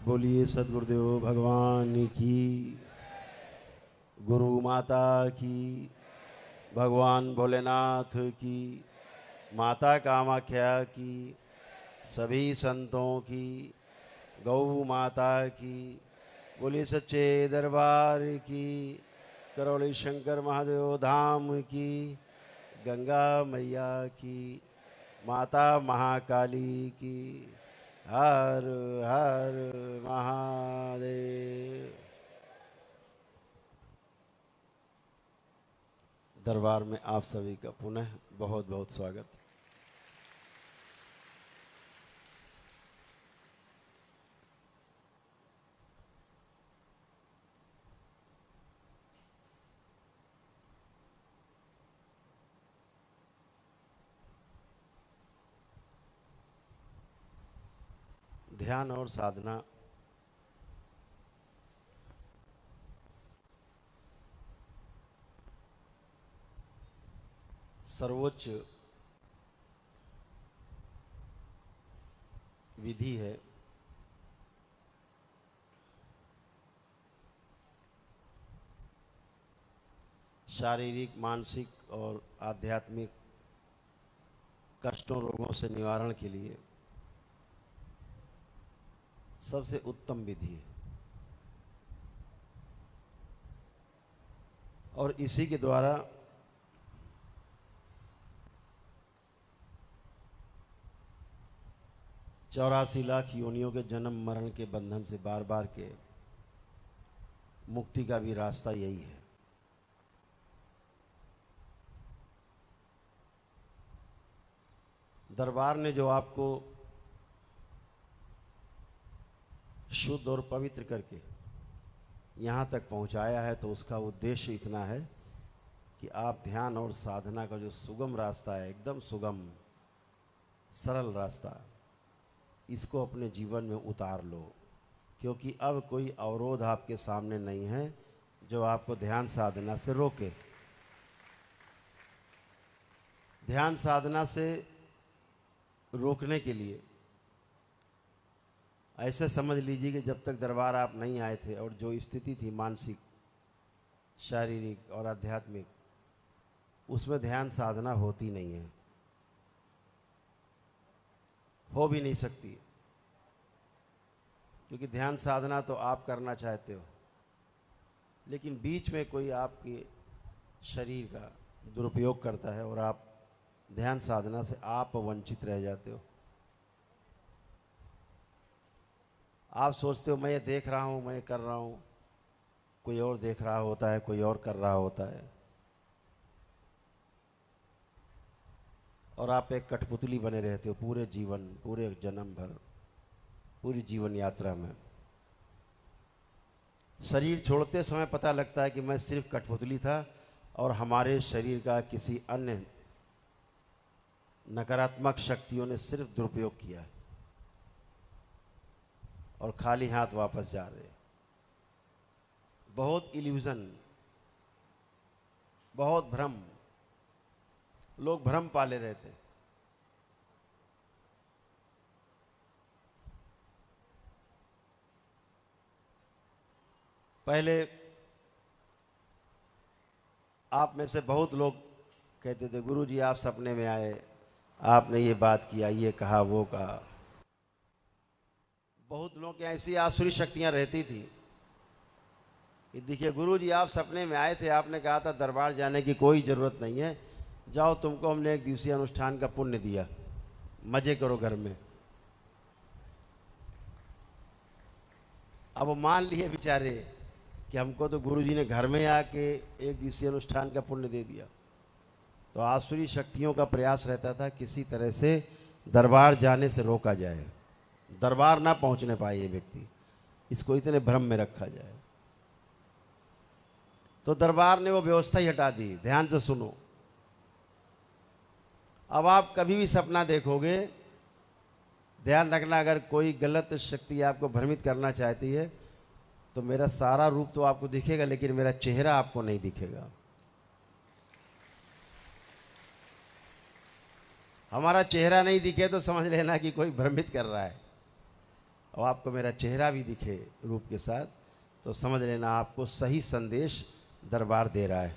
बोलिए सद्गुरुदेव भगवान की, गुरु माता की, भगवान भोलेनाथ की, माता कामाख्या की, सभी संतों की, गौ माता की, बोलिए सच्चे दरबार की, करौली शंकर महादेव धाम की, गंगा मैया की, माता महाकाली की, हर हर महादेव। दरबार में आप सभी का पुनः बहुत बहुत स्वागत। ध्यान और साधना सर्वोच्च विधि है। शारीरिक, मानसिक और आध्यात्मिक कष्टों, रोगों से निवारण के लिए सबसे उत्तम विधि है। और इसी के द्वारा चौरासी लाख योनियों के जन्म मरण के बंधन से बार बार के मुक्ति का भी रास्ता यही है। दरबार ने जो आपको शुद्ध और पवित्र करके यहाँ तक पहुँचाया है, तो उसका उद्देश्य इतना है कि आप ध्यान और साधना का जो सुगम रास्ता है, एकदम सुगम सरल रास्ता, इसको अपने जीवन में उतार लो। क्योंकि अब कोई अवरोध आपके सामने नहीं है जो आपको ध्यान साधना से रोके। ध्यान साधना से रोकने के लिए ऐसे समझ लीजिए कि जब तक दरबार आप नहीं आए थे और जो स्थिति थी मानसिक, शारीरिक और आध्यात्मिक, उसमें ध्यान साधना होती नहीं है, हो भी नहीं सकती। क्योंकि ध्यान साधना तो आप करना चाहते हो, लेकिन बीच में कोई आपके शरीर का दुरुपयोग करता है और आप ध्यान साधना से आप वंचित रह जाते हो। आप सोचते हो मैं ये देख रहा हूँ, मैं ये कर रहा हूँ, कोई और देख रहा होता है, कोई और कर रहा होता है, और आप एक कठपुतली बने रहते हो पूरे जीवन, पूरे जन्म भर, पूरी जीवन यात्रा में। शरीर छोड़ते समय पता लगता है कि मैं सिर्फ कठपुतली था और हमारे शरीर का किसी अन्य नकारात्मक शक्तियों ने सिर्फ दुरुपयोग किया है और खाली हाथ वापस जा रहे। बहुत इल्यूजन, बहुत भ्रम, लोग भ्रम पाले रहते हैं। पहले आप में से बहुत लोग कहते थे गुरुजी आप सपने में आए, आपने ये बात किया, ये कहा, वो कहा। बहुत लोगों की ऐसी आसुरी शक्तियां रहती थी कि देखिए गुरुजी आप सपने में आए थे, आपने कहा था दरबार जाने की कोई ज़रूरत नहीं है, जाओ तुमको हमने एक दिवसीय अनुष्ठान का पुण्य दिया, मजे करो घर में। अब वो मान लिए बेचारे कि हमको तो गुरुजी ने घर में आके एक दिवसीय अनुष्ठान का पुण्य दे दिया। तो आसुरी शक्तियों का प्रयास रहता था किसी तरह से दरबार जाने से रोका जाए, दरबार ना पहुंचने पाए ये व्यक्ति, इसको इतने भ्रम में रखा जाए। तो दरबार ने वो व्यवस्था ही हटा दी। ध्यान से सुनो, अब आप कभी भी सपना देखोगे, ध्यान रखना, अगर कोई गलत शक्ति आपको भ्रमित करना चाहती है तो मेरा सारा रूप तो आपको दिखेगा, लेकिन मेरा चेहरा आपको नहीं दिखेगा। हमारा चेहरा नहीं दिखे तो समझ लेना कि कोई भ्रमित कर रहा है। और आपको मेरा चेहरा भी दिखे रूप के साथ, तो समझ लेना आपको सही संदेश दरबार दे रहा है।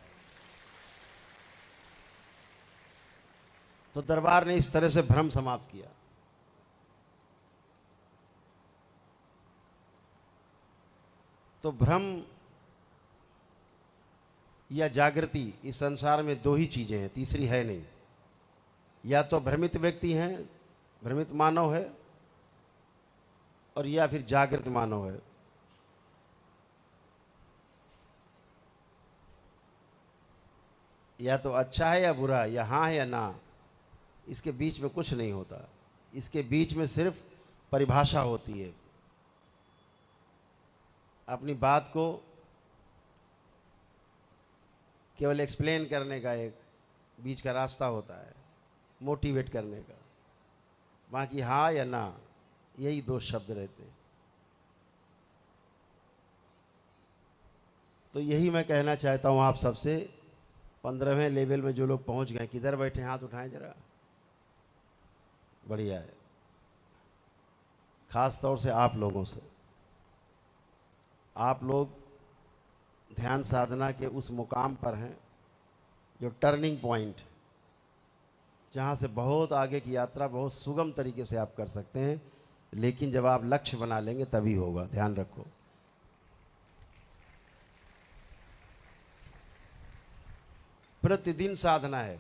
तो दरबार ने इस तरह से भ्रम समाप्त किया। तो भ्रम या जागृति इस संसार में दो ही चीजें हैं, तीसरी है नहीं। या तो भ्रमित व्यक्ति हैं, भ्रमित मानव है, और या फिर जागृत मानव है। या तो अच्छा है या बुरा, या हाँ है या ना, इसके बीच में कुछ नहीं होता। इसके बीच में सिर्फ परिभाषा होती है। अपनी बात को केवल एक्सप्लेन करने का एक बीच का रास्ता होता है, मोटिवेट करने का। बाकी हाँ या ना, यही दो शब्द रहते हैं। तो यही मैं कहना चाहता हूँ आप सबसे। 15वें लेवल में जो लोग पहुँच गए, किधर बैठे, हाथ उठाएं जरा। बढ़िया है। खास तौर से आप लोगों से, आप लोग ध्यान साधना के उस मुकाम पर हैं जो टर्निंग पॉइंट, जहाँ से बहुत आगे की यात्रा बहुत सुगम तरीके से आप कर सकते हैं। लेकिन जब आप लक्ष्य बना लेंगे तभी होगा, ध्यान रखो। प्रतिदिन साधना है।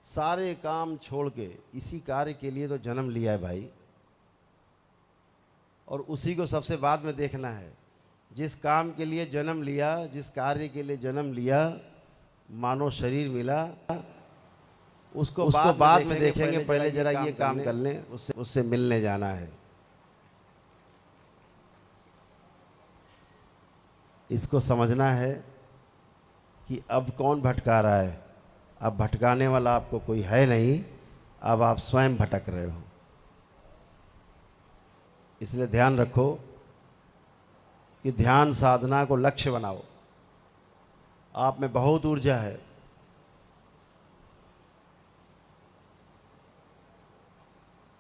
सारे काम छोड़ के इसी कार्य के लिए तो जन्म लिया है भाई, और उसी को सबसे बाद में देखना है। जिस काम के लिए जन्म लिया, जिस कार्य के लिए जन्म लिया, मानो शरीर मिला, उसको बाद में देखेंगे। पहले जरा ये काम कर लें, उससे मिलने जाना है। इसको समझना है कि अब कौन भटका रहा है। अब भटकाने वाला आपको कोई है नहीं, अब आप स्वयं भटक रहे हो। इसलिए ध्यान रखो कि ध्यान साधना को लक्ष्य बनाओ। आप में बहुत ऊर्जा है।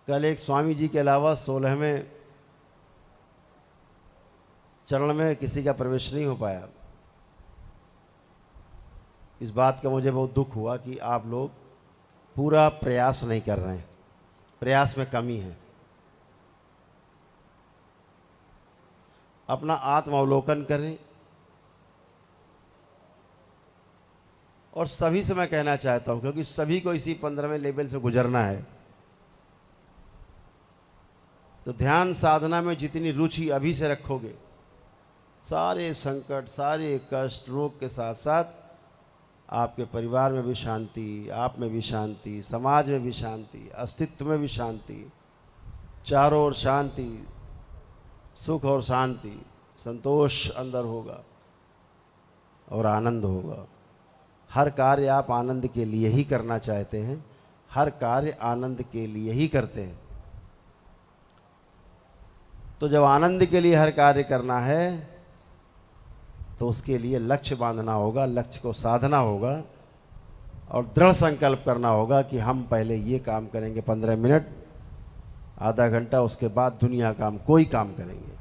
कल एक स्वामी जी के अलावा 16वें चरण में किसी का प्रवेश नहीं हो पाया। इस बात का मुझे बहुत दुख हुआ कि आप लोग पूरा प्रयास नहीं कर रहे हैं, प्रयास में कमी है। अपना आत्मावलोकन करें। और सभी से मैं कहना चाहता हूं, क्योंकि सभी को इसी 15वें लेवल से गुजरना है, तो ध्यान साधना में जितनी रुचि अभी से रखोगे, सारे संकट, सारे कष्ट, रोग के साथ साथ आपके परिवार में भी शांति, आप में भी शांति, समाज में भी शांति, अस्तित्व में भी शांति, चारों ओर शांति, सुख और शांति, संतोष अंदर होगा और आनंद होगा। हर कार्य आप आनंद के लिए ही करना चाहते हैं, हर कार्य आनंद के लिए ही करते हैं। तो जब आनंद के लिए हर कार्य करना है तो उसके लिए लक्ष्य बांधना होगा, लक्ष्य को साधना होगा और दृढ़ संकल्प करना होगा कि हम पहले ये काम करेंगे 15 मिनट, आधा घंटा, उसके बाद दुनिया का हम कोई काम करेंगे।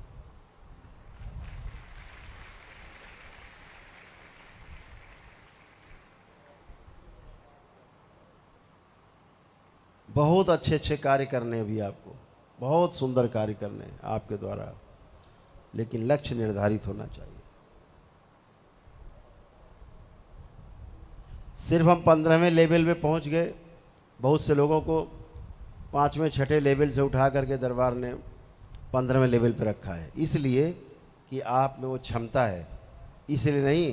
बहुत अच्छे अच्छे कार्य करने हैं भी आपको, बहुत सुंदर कार्य करने हैं आपके द्वारा, लेकिन लक्ष्य निर्धारित होना चाहिए। सिर्फ हम 15वें लेवल में पहुंच गए। बहुत से लोगों को 5वें 6ठे लेवल से उठा करके दरबार ने 15वें लेवल पर रखा है, इसलिए कि आप में वो क्षमता है, इसलिए नहीं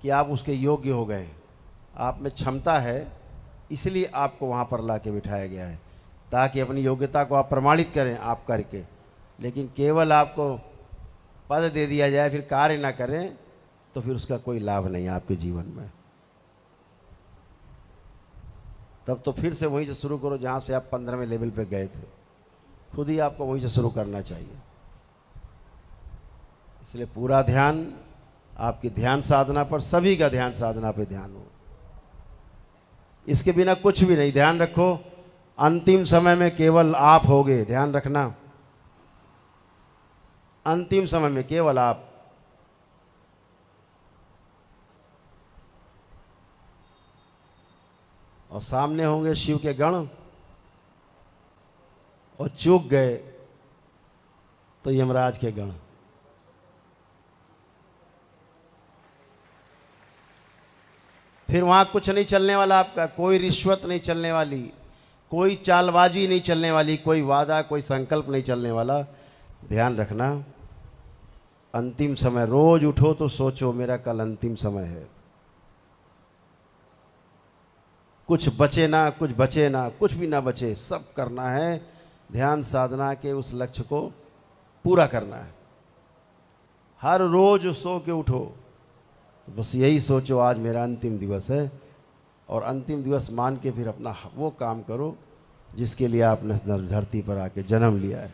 कि आप उसके योग्य हो गए। आप में क्षमता है, इसलिए आपको वहाँ पर ला के बिठाया गया है, ताकि अपनी योग्यता को आप प्रमाणित करें आप करके। लेकिन केवल आपको पद दे दिया जाए, फिर कार्य ना करें, तो फिर उसका कोई लाभ नहीं है आपके जीवन में। तब तो फिर से वहीं से शुरू करो जहाँ से आप 15वें लेवल पे गए थे। खुद ही आपको वहीं से शुरू करना चाहिए। इसलिए पूरा ध्यान आपकी ध्यान साधना पर, सभी का ध्यान साधना पे ध्यान हो। इसके बिना कुछ भी नहीं। ध्यान रखो, अंतिम समय में केवल आप होगे, ध्यान रखना, अंतिम समय में केवल आप। और सामने होंगे शिव के गण, और चूक गए तो यमराज के गण। फिर वहां कुछ नहीं चलने वाला आपका, कोई रिश्वत नहीं चलने वाली, कोई चालबाजी नहीं चलने वाली, कोई वादा, कोई संकल्प नहीं चलने वाला। ध्यान रखना, अंतिम समय, रोज उठो तो सोचो मेरा कल अंतिम समय है। कुछ बचे ना, कुछ बचे ना, कुछ भी ना बचे, सब करना है। ध्यान साधना के उस लक्ष्य को पूरा करना है। हर रोज सो के उठो तो बस यही सोचो आज मेरा अंतिम दिवस है, और अंतिम दिवस मान के फिर अपना वो काम करो जिसके लिए आपने धरती पर आके जन्म लिया है।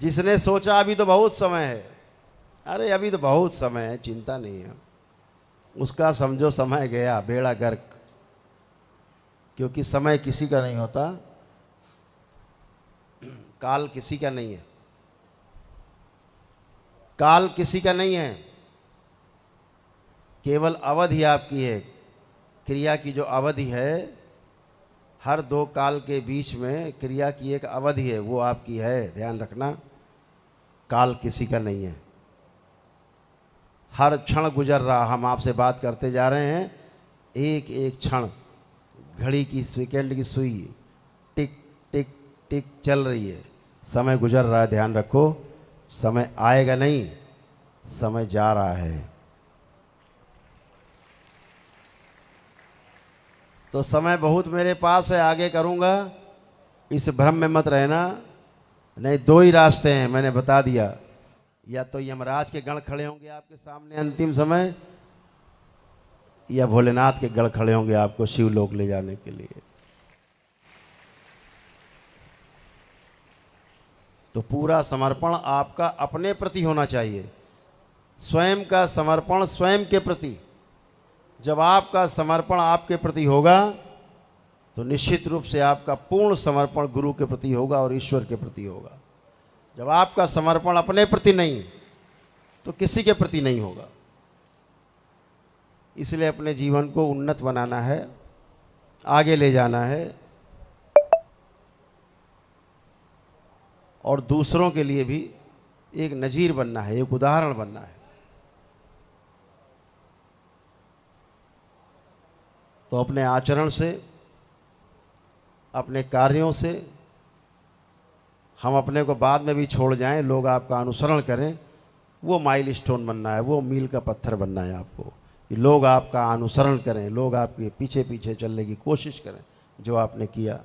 जिसने सोचा अभी तो बहुत समय है, अरे अभी तो बहुत समय है, चिंता नहीं है, उसका समझो समय गया, बेड़ा गर्क। क्योंकि समय किसी का नहीं होता, काल किसी का नहीं है, काल किसी का नहीं है, केवल अवधि आपकी है। क्रिया की जो अवधि है, हर दो काल के बीच में क्रिया की एक अवधि है, वो आपकी है। ध्यान रखना, काल किसी का नहीं है। हर क्षण गुजर रहा, हम आपसे बात करते जा रहे हैं, एक एक क्षण घड़ी की, सेकंड की सुई टिक टिक टिक चल रही है, समय गुजर रहा है। ध्यान रखो, समय आएगा नहीं, समय जा रहा है। तो समय बहुत मेरे पास है, आगे करूँगा, इस भ्रम में मत रहना। नहीं, दो ही रास्ते हैं, मैंने बता दिया। या तो यमराज के गण खड़े होंगे आपके सामने अंतिम समय, या भोलेनाथ के गण खड़े होंगे आपको शिवलोक ले जाने के लिए। तो पूरा समर्पण आपका अपने प्रति होना चाहिए, स्वयं का समर्पण स्वयं के प्रति। जब आपका समर्पण आपके प्रति होगा तो निश्चित रूप से आपका पूर्ण समर्पण गुरु के प्रति होगा और ईश्वर के प्रति होगा। जब आपका समर्पण अपने प्रति नहीं तो किसी के प्रति नहीं होगा। इसलिए अपने जीवन को उन्नत बनाना है, आगे ले जाना है, और दूसरों के लिए भी एक नजीर बनना है, एक उदाहरण बनना है। तो अपने आचरण से, अपने कार्यों से हम अपने को बाद में भी छोड़ जाएं, लोग आपका अनुसरण करें, वो माइलस्टोन बनना है, वो मील का पत्थर बनना है आपको, कि लोग आपका अनुसरण करें, लोग आपके पीछे पीछे चलने की कोशिश करें जो आपने किया।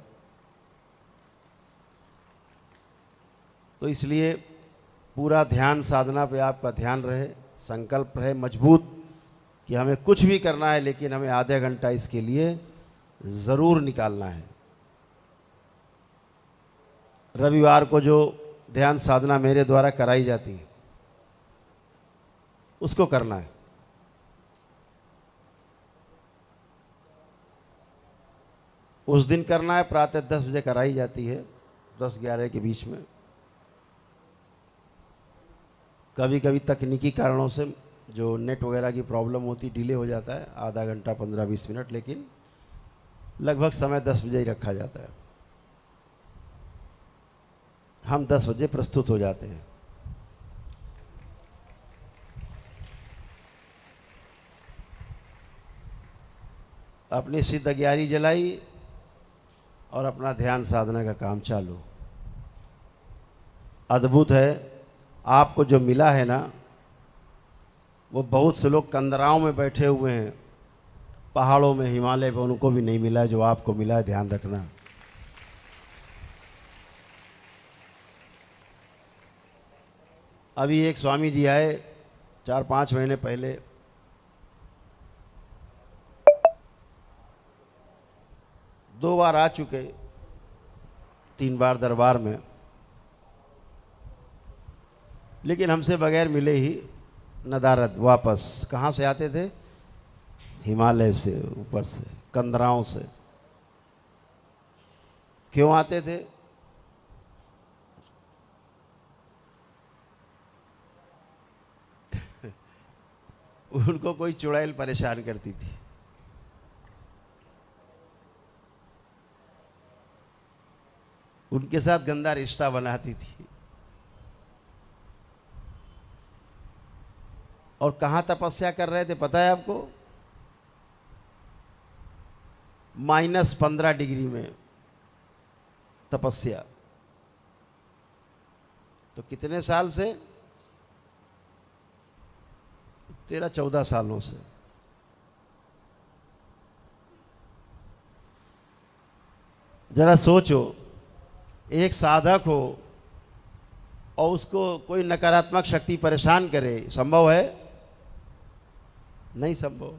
तो इसलिए पूरा ध्यान साधना पे आपका ध्यान रहे, संकल्प रहे मजबूत कि हमें कुछ भी करना है, लेकिन हमें आधा घंटा इसके लिए ज़रूर निकालना है। रविवार को जो ध्यान साधना मेरे द्वारा कराई जाती है उसको करना है। उस दिन करना है, प्रातः 10 बजे कराई जाती है, 10-11 के बीच में। कभी कभी तकनीकी कारणों से जो नेट वगैरह की प्रॉब्लम होती, डिले हो जाता है आधा घंटा 15-20 मिनट, लेकिन लगभग समय 10 बजे ही रखा जाता है। हम 10 बजे प्रस्तुत हो जाते हैं। अपनी सिद्ध ग्यारी जलाई और अपना ध्यान साधना का काम चालू। अद्भुत है, आपको जो मिला है ना, वो बहुत से लोग कंदराओं में बैठे हुए हैं, पहाड़ों में, हिमालय में, उनको भी नहीं मिला है जो आपको मिला है। ध्यान रखना। अभी एक स्वामी जी आए 4-5 महीने पहले, दो बार आ चुके, 3 बार दरबार में, लेकिन हमसे बगैर मिले ही नदारद वापस। कहाँ से आते थे? हिमालय से, ऊपर से, कंदराओं से। क्यों आते थे? उनको कोई चुड़ैल परेशान करती थी। उनके साथ गंदा रिश्ता बनाती थी। और कहाँ तपस्या कर रहे थे पता है आपको? -15 डिग्री में तपस्या। तो कितने साल से? 13-14 सालों से। जरा सोचो, एक साधक हो और उसको कोई नकारात्मक शक्ति परेशान करे, संभव है? नहीं संभव।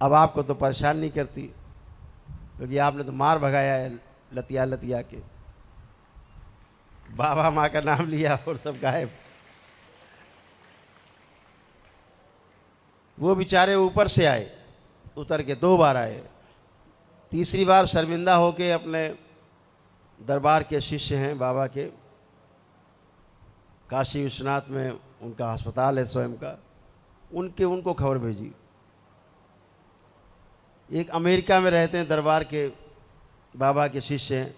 अब आपको तो परेशान नहीं करती क्योंकि आपने तो मार भगाया है लतिया लतिया के। बाबा माँ का नाम लिया और सब गायब। वो बेचारे ऊपर से आए, उतर के 2 बार आए। तीसरी बार शर्मिंदा होके अपने दरबार के शिष्य हैं बाबा के, काशी विश्वनाथ में उनका अस्पताल है स्वयं का, उनको खबर भेजी। एक अमेरिका में रहते हैं दरबार के बाबा के शिष्य हैं,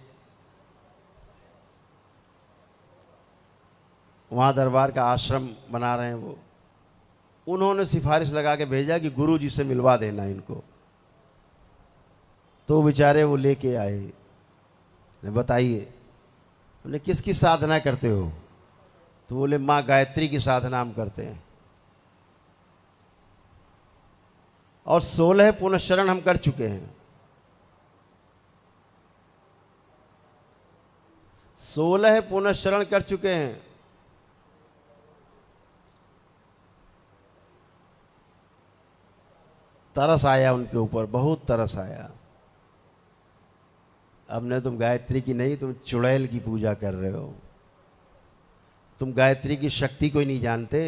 वहाँ दरबार का आश्रम बना रहे हैं वो। उन्होंने सिफारिश लगा के भेजा कि गुरु जी से मिलवा देना इनको। तो बेचारे वो लेके आए। बताइए, बोले किसकी साधना करते हो? तो बोले माँ गायत्री की साधना हम करते हैं और 16 पुनश्चरण हम कर चुके हैं। 16 पुनश्चरण कर चुके हैं। तरस आया उनके ऊपर, बहुत तरस आया। अब ने तुम गायत्री की नहीं, तुम चुड़ैल की पूजा कर रहे हो। तुम गायत्री की शक्ति को ही नहीं जानते।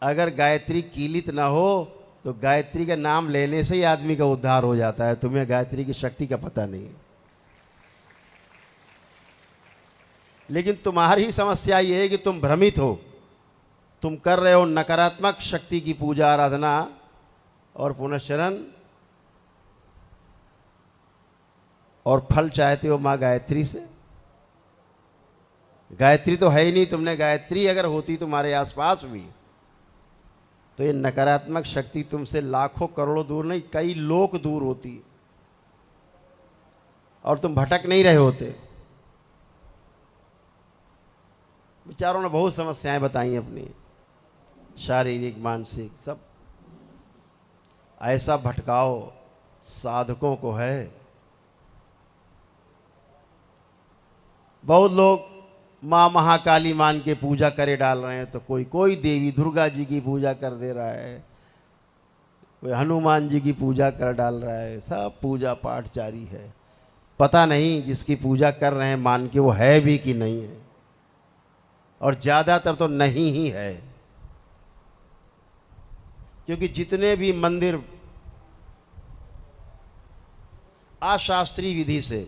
अगर गायत्री कीलित ना हो तो गायत्री का नाम लेने से ही आदमी का उद्धार हो जाता है। तुम्हें गायत्री की शक्ति का पता नहीं। लेकिन तुम्हारी समस्या ये है कि तुम भ्रमित हो। तुम कर रहे हो नकारात्मक शक्ति की पूजा आराधना और पुनश्चरण, और फल चाहते हो माँ गायत्री से। गायत्री तो है ही नहीं। तुमने गायत्री अगर होती तुम्हारे आसपास भी तो ये नकारात्मक शक्ति तुमसे लाखों करोड़ों दूर नहीं, कई लोक दूर होती और तुम भटक नहीं रहे होते। बेचारों ने बहुत समस्याएं बताई अपनी, शारीरिक मानसिक सब। ऐसा भटकाओ साधकों को है। बहुत लोग माँ महाकाली मान के पूजा करे डाल रहे हैं, तो कोई देवी दुर्गा जी की पूजा कर दे रहा है, कोई हनुमान जी की पूजा कर डाल रहा है। सब पूजा पाठ जारी है। पता नहीं जिसकी पूजा कर रहे हैं मान के वो है भी कि नहीं है, और ज़्यादातर तो नहीं ही है। क्योंकि जितने भी मंदिर अशास्त्रीय विधि से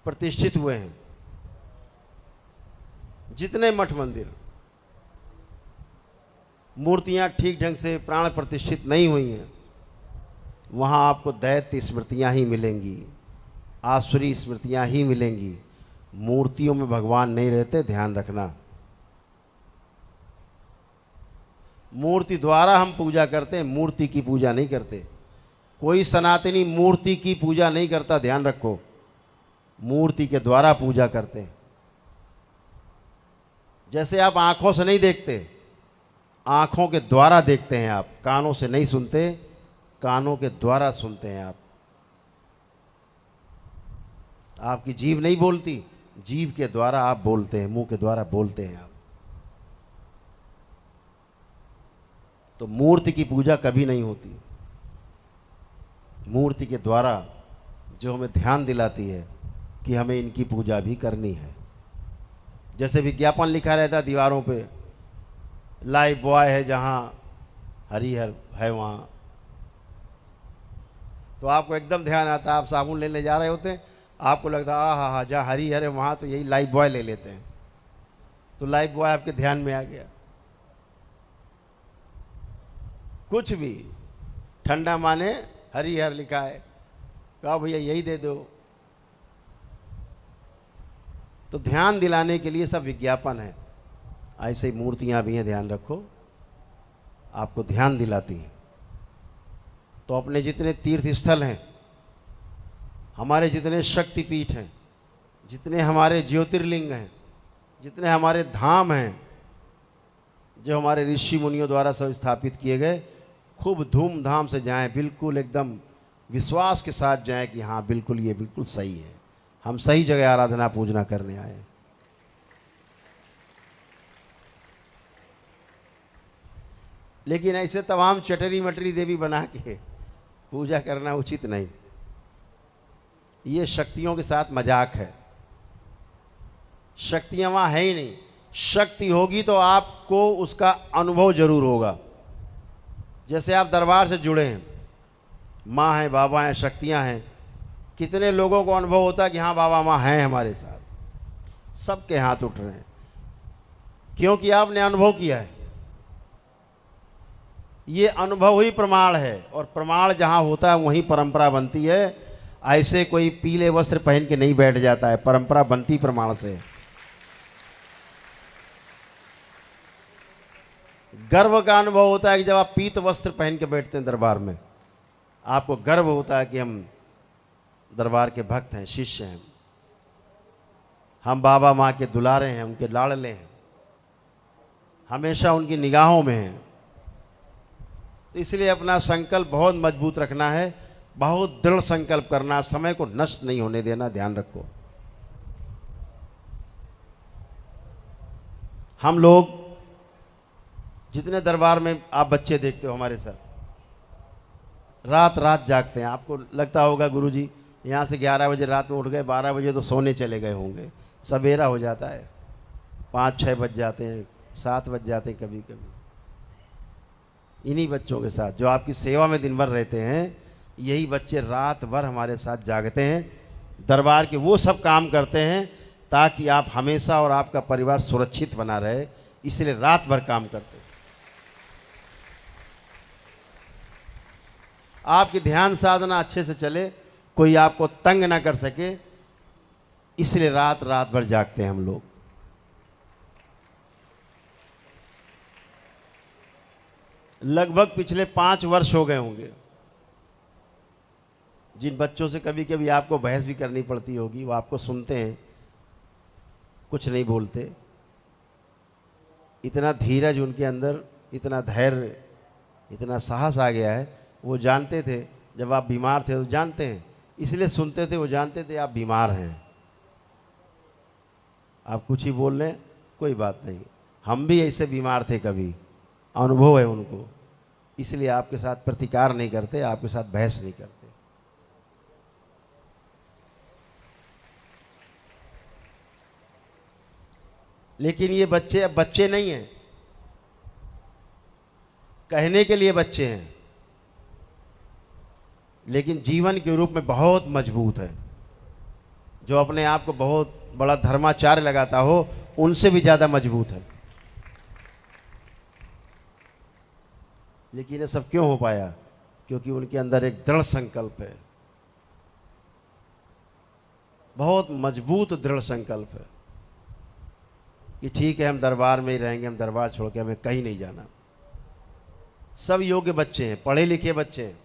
प्रतिष्ठित हुए हैं, जितने मठ मंदिर, मूर्तियां ठीक ढंग से प्राण प्रतिष्ठित नहीं हुई हैं, वहाँ आपको दैत्य स्मृतियाँ ही मिलेंगी, आसुरी स्मृतियाँ ही मिलेंगी। मूर्तियों में भगवान नहीं रहते, ध्यान रखना। मूर्ति द्वारा हम पूजा करते हैं, मूर्ति की पूजा नहीं करते। कोई सनातनी मूर्ति की पूजा नहीं करता, ध्यान रखो। मूर्ति के द्वारा पूजा करते हैं। जैसे आप आंखों से नहीं देखते, आंखों के द्वारा देखते हैं आप। कानों से नहीं सुनते, कानों के द्वारा सुनते हैं आप। आपकी जीभ नहीं बोलती, जीभ के द्वारा आप बोलते हैं, मुंह के द्वारा बोलते हैं आप। तो मूर्ति की पूजा कभी नहीं होती। मूर्ति के द्वारा जो हमें ध्यान दिलाती है कि हमें इनकी पूजा भी करनी है। जैसे विज्ञापन लिखा रहता है दीवारों पे, लाइफ बॉय है जहाँ हरिहर है वहाँ, तो आपको एकदम ध्यान आता है, आप साबुन लेने जा रहे होते हैं, आपको लगता है हाँ हाँ जहाँ हरिहर है वहाँ तो यही लाइफ बॉय ले लेते हैं, तो लाइफ बॉय आपके ध्यान में आ गया। कुछ भी ठंडा माने हरिहर लिखा है, कहा भैया यही दे दो। तो ध्यान दिलाने के लिए सब विज्ञापन है। ऐसे ही मूर्तियां भी हैं, ध्यान रखो, आपको ध्यान दिलाती हैं। तो अपने जितने तीर्थ स्थल हैं, हमारे जितने शक्तिपीठ हैं, जितने हमारे ज्योतिर्लिंग हैं, जितने हमारे धाम हैं, जो हमारे ऋषि मुनियों द्वारा सब स्थापित किए गए, खूब धूमधाम से जाएं, बिल्कुल एकदम विश्वास के साथ जाएं कि हाँ बिल्कुल ये बिल्कुल सही है, हम सही जगह आराधना पूजना करने आए। लेकिन ऐसे तमाम चटरी मटरी देवी बना के पूजा करना उचित नहीं। ये शक्तियों के साथ मजाक है। शक्तियां वहां है ही नहीं। शक्ति होगी तो आपको उसका अनुभव जरूर होगा। जैसे आप दरबार से जुड़े हैं, माँ हैं, बाबा हैं, शक्तियां हैं, कितने लोगों को अनुभव होता है कि हाँ बाबा माँ हैं हमारे साथ, सबके हाथ उठ रहे हैं, क्योंकि आपने अनुभव किया है। ये अनुभव ही प्रमाण है, और प्रमाण जहाँ होता है वहीं परंपरा बनती है। ऐसे कोई पीले वस्त्र पहन के नहीं बैठ जाता है, परंपरा बनती प्रमाण से। गर्व का अनुभव होता है कि जब आप पीत वस्त्र पहन के बैठते हैं दरबार में, आपको गर्व होता है कि हम दरबार के भक्त हैं, शिष्य हैं, हम बाबा माँ के दुलारे हैं, उनके लाडले हैं, हमेशा उनकी निगाहों में हैं। तो इसलिए अपना संकल्प बहुत मजबूत रखना है, बहुत दृढ़ संकल्प करना, समय को नष्ट नहीं होने देना, ध्यान रखो। हम लोग जितने दरबार में आप बच्चे देखते हो हमारे साथ, रात रात जागते हैं। आपको लगता होगा गुरुजी यहाँ से 11 बजे रात में उठ गए, 12 बजे तो सोने चले गए होंगे, सवेरा हो जाता है, 5-6 बज जाते हैं, 7 बज जाते हैं कभी कभी। इन्हीं बच्चों के साथ जो आपकी सेवा में दिन भर रहते हैं, यही बच्चे रात भर हमारे साथ जागते हैं, दरबार के वो सब काम करते हैं ताकि आप हमेशा और आपका परिवार सुरक्षित बना रहे, इसलिए रात भर काम करते हैं। आपकी ध्यान साधना अच्छे से चले, कोई आपको तंग ना कर सके, इसलिए रात रात भर जागते हैं हम लोग। लगभग पिछले 5 वर्ष हो गए होंगे। जिन बच्चों से कभी कभी आपको बहस भी करनी पड़ती होगी, वो आपको सुनते हैं, कुछ नहीं बोलते। इतना धीरज उनके अंदर, इतना धैर्य, इतना साहस आ गया है। वो जानते थे जब आप बीमार थे, तो जानते हैं, इसलिए सुनते थे। वो जानते थे आप बीमार हैं, आप कुछ ही बोल लें, कोई बात नहीं, हम भी ऐसे बीमार थे कभी, अनुभव है उनको, इसलिए आपके साथ प्रतिकार नहीं करते, आपके साथ बहस नहीं करते। लेकिन ये बच्चे अब बच्चे नहीं हैं, कहने के लिए बच्चे हैं, लेकिन जीवन के रूप में बहुत मजबूत है। जो अपने आप को बहुत बड़ा धर्माचार्य लगाता हो, उनसे भी ज़्यादा मजबूत है। लेकिन ये सब क्यों हो पाया? क्योंकि उनके अंदर एक दृढ़ संकल्प है, बहुत मजबूत दृढ़ संकल्प है कि ठीक है, हम दरबार में ही रहेंगे, हम दरबार छोड़ के हमें कहीं नहीं जाना। सब योग्य बच्चे हैं, पढ़े लिखे बच्चे हैं,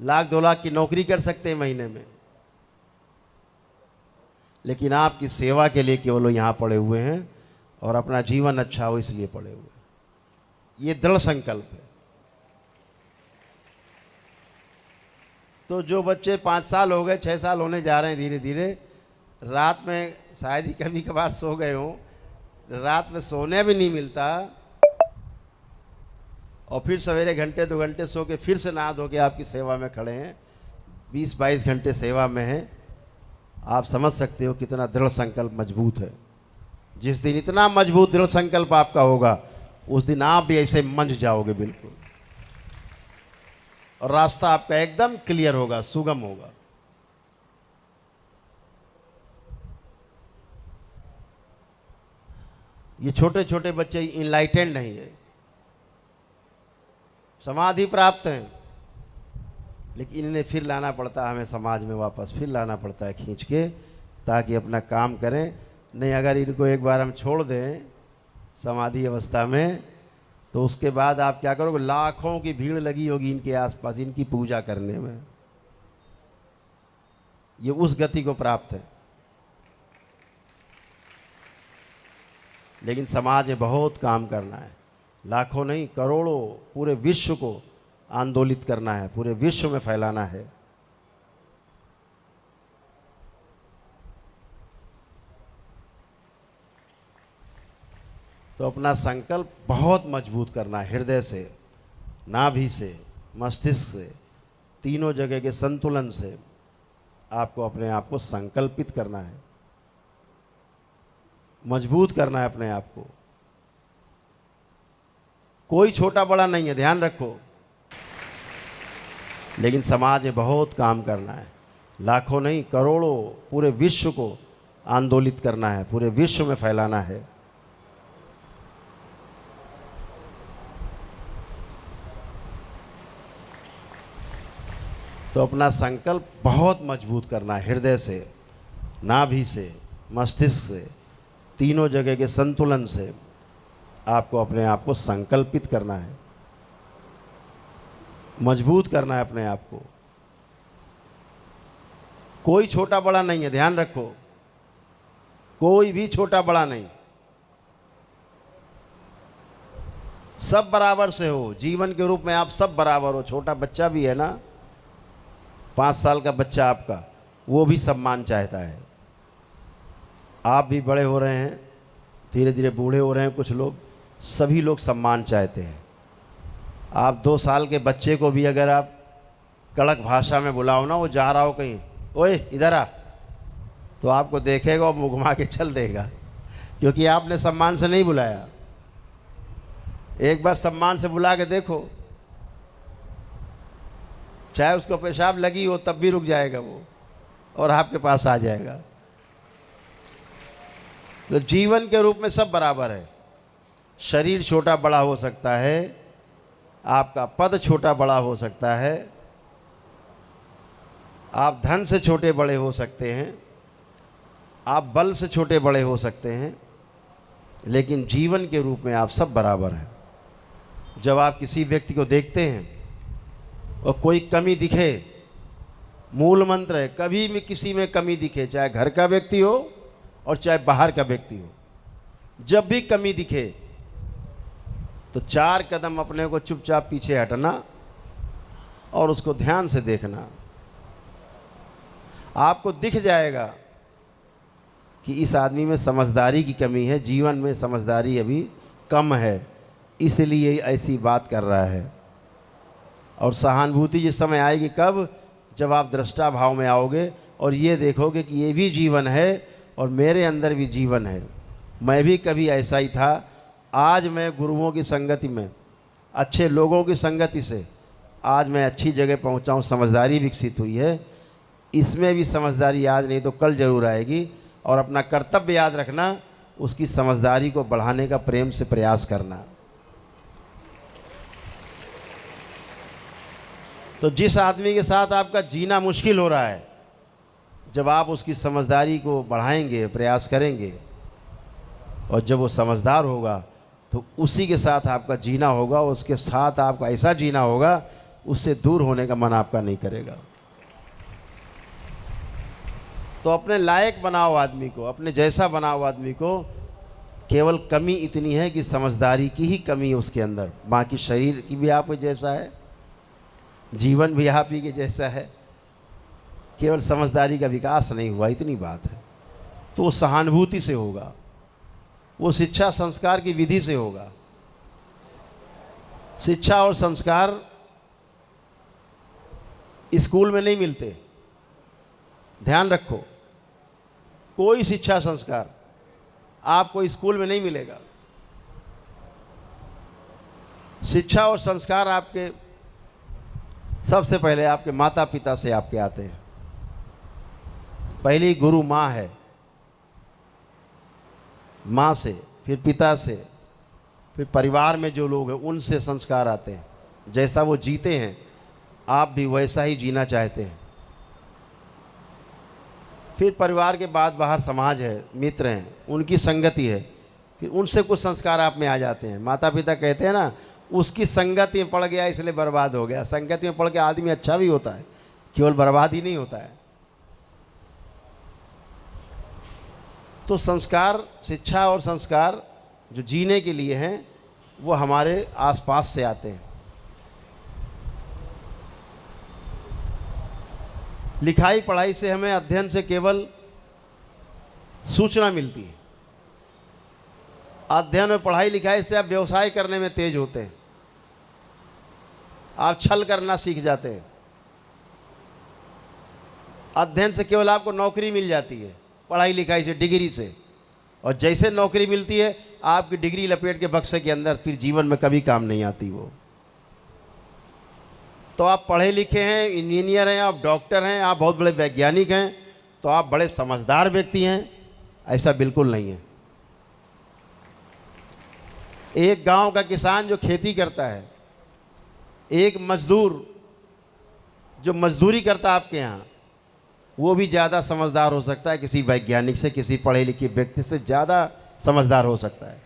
लाख 2 लाख की नौकरी कर सकते हैं महीने में, लेकिन आपकी सेवा के लिए केवल यहाँ पड़े हुए हैं और अपना जीवन अच्छा हो इसलिए पड़े हुए हैं। ये दृढ़ संकल्प है। तो जो बच्चे 5 साल हो गए, 6 साल होने जा रहे हैं धीरे धीरे, रात में शायद ही कभी कभार सो गए हों, रात में सोने भी नहीं मिलता, और फिर सवेरे घंटे 2 घंटे सो के फिर से नहा धो के आपकी सेवा में खड़े हैं, 20-22 घंटे सेवा में हैं। आप समझ सकते हो कितना दृढ़ संकल्प मजबूत है। जिस दिन इतना मजबूत दृढ़ संकल्प आपका होगा, उस दिन आप भी ऐसे मंझ जाओगे बिल्कुल, और रास्ता आपका एकदम क्लियर होगा, सुगम होगा। ये छोटे छोटे बच्चे इनलाइटेंड नहीं है, समाधि प्राप्त हैं, लेकिन इन्हें फिर लाना पड़ता है हमें समाज में वापस, फिर लाना पड़ता है खींच के, ताकि अपना काम करें। नहीं, अगर इनको एक बार हम छोड़ दें समाधि अवस्था में, तो उसके बाद आप क्या करोगे, लाखों की भीड़ लगी होगी इनके आसपास इनकी पूजा करने में। ये उस गति को प्राप्त है। लेकिन समाज में बहुत काम करना है, लाखों नहीं करोड़ों, पूरे विश्व को आंदोलित करना है, पूरे विश्व में फैलाना है। तो अपना संकल्प बहुत मजबूत करना है, हृदय से, नाभि से, मस्तिष्क से, तीनों जगह के संतुलन से आपको अपने आप को संकल्पित करना है, मजबूत करना है अपने आप को। कोई छोटा बड़ा नहीं है, ध्यान रखो। लेकिन समाज में बहुत काम करना है, लाखों नहीं करोड़ों, पूरे विश्व को आंदोलित करना है, पूरे विश्व में फैलाना है। तो अपना संकल्प बहुत मजबूत करना है, हृदय से, नाभि से, मस्तिष्क से, तीनों जगह के संतुलन से आपको अपने आप को संकल्पित करना है, मजबूत करना है अपने आप को। कोई छोटा बड़ा नहीं है, ध्यान रखो, कोई भी छोटा बड़ा नहीं, सब बराबर से हो। जीवन के रूप में आप सब बराबर हो। छोटा बच्चा भी है ना, 5 साल का बच्चा आपका, वो भी सम्मान चाहता है। आप भी बड़े हो रहे हैं, धीरे धीरे बूढ़े हो रहे हैं कुछ लोग, सभी लोग सम्मान चाहते हैं। आप 2 साल के बच्चे को भी अगर आप कड़क भाषा में बुलाओ ना, वो जा रहा हो कहीं, ओए इधर आ, तो आपको देखेगा और मुँह घुमा के चल देगा, क्योंकि आपने सम्मान से नहीं बुलाया। एक बार सम्मान से बुला के देखो, चाहे उसको पेशाब लगी हो तब भी रुक जाएगा वो, और आपके पास आ जाएगा। तो जीवन के रूप में सब बराबर है। शरीर छोटा बड़ा हो सकता है, आपका पद छोटा बड़ा हो सकता है, आप धन से छोटे बड़े हो सकते हैं, आप बल से छोटे बड़े हो सकते हैं, लेकिन जीवन के रूप में आप सब बराबर हैं। जब आप किसी व्यक्ति को देखते हैं और कोई कमी दिखे, मूल मंत्र है, कभी भी किसी में कमी दिखे, चाहे घर का व्यक्ति हो और चाहे बाहर का व्यक्ति हो, जब भी कमी दिखे तो 4 कदम अपने को चुपचाप पीछे हटना और उसको ध्यान से देखना। आपको दिख जाएगा कि इस आदमी में समझदारी की कमी है, जीवन में समझदारी अभी कम है, इसलिए ऐसी बात कर रहा है। और सहानुभूति जिस समय आएगी, कब? जब आप दृष्टा भाव में आओगे और ये देखोगे कि ये भी जीवन है और मेरे अंदर भी जीवन है, मैं भी कभी ऐसा ही था। आज मैं गुरुओं की संगति में, अच्छे लोगों की संगति से आज मैं अच्छी जगह पहुंचा हूं, समझदारी विकसित हुई है। इसमें भी समझदारी आज नहीं तो कल जरूर आएगी। और अपना कर्तव्य याद रखना, उसकी समझदारी को बढ़ाने का प्रेम से प्रयास करना। तो जिस आदमी के साथ आपका जीना मुश्किल हो रहा है, जब आप उसकी समझदारी को बढ़ाएंगे, प्रयास करेंगे, और जब वो समझदार होगा तो उसी के साथ आपका जीना होगा, उसके साथ आपका ऐसा जीना होगा, उससे दूर होने का मन आपका नहीं करेगा। तो अपने लायक बनाओ आदमी को, अपने जैसा बनाओ आदमी को। केवल कमी इतनी है कि समझदारी की ही कमी है उसके अंदर, बाकी शरीर की भी आप जैसा है, जीवन भी आप ही के जैसा है, केवल समझदारी का विकास नहीं हुआ, इतनी बात है। तो वो सहानुभूति से होगा, वो शिक्षा संस्कार की विधि से होगा। शिक्षा और संस्कार स्कूल में नहीं मिलते, ध्यान रखो। कोई शिक्षा संस्कार आपको स्कूल में नहीं मिलेगा। शिक्षा और संस्कार आपके सबसे पहले आपके माता पिता से आपके आते हैं। पहली गुरु माँ है, माँ से, फिर पिता से, फिर परिवार में जो लोग हैं उनसे संस्कार आते हैं। जैसा वो जीते हैं आप भी वैसा ही जीना चाहते हैं। फिर परिवार के बाद बाहर समाज है, मित्र हैं, उनकी संगति है, फिर उनसे कुछ संस्कार आप में आ जाते हैं। माता पिता कहते हैं ना, उसकी संगति में पड़ गया इसलिए बर्बाद हो गया। संगति में पड़ के आदमी अच्छा भी होता है, केवल बर्बाद ही नहीं होता है। तो संस्कार, शिक्षा और संस्कार जो जीने के लिए हैं वो हमारे आसपास से आते हैं। लिखाई पढ़ाई से हमें, अध्ययन से केवल सूचना मिलती है। अध्ययन और पढ़ाई लिखाई से आप व्यवसाय करने में तेज होते हैं, आप छल करना सीख जाते हैं। अध्ययन से केवल आपको नौकरी मिल जाती है, पढ़ाई लिखाई से, डिग्री से, और जैसे नौकरी मिलती है आपकी डिग्री लपेट के बक्से के अंदर, फिर जीवन में कभी काम नहीं आती वो। तो आप पढ़े लिखे हैं, इंजीनियर हैं, आप डॉक्टर हैं, आप बहुत बड़े वैज्ञानिक हैं, तो आप बड़े समझदार व्यक्ति हैं, ऐसा बिल्कुल नहीं है। एक गांव का किसान जो खेती करता है, एक मजदूर जो मजदूरी करता है आपके यहाँ, वो भी ज़्यादा समझदार हो सकता है किसी वैज्ञानिक से, किसी पढ़े लिखे व्यक्ति से ज़्यादा समझदार हो सकता है।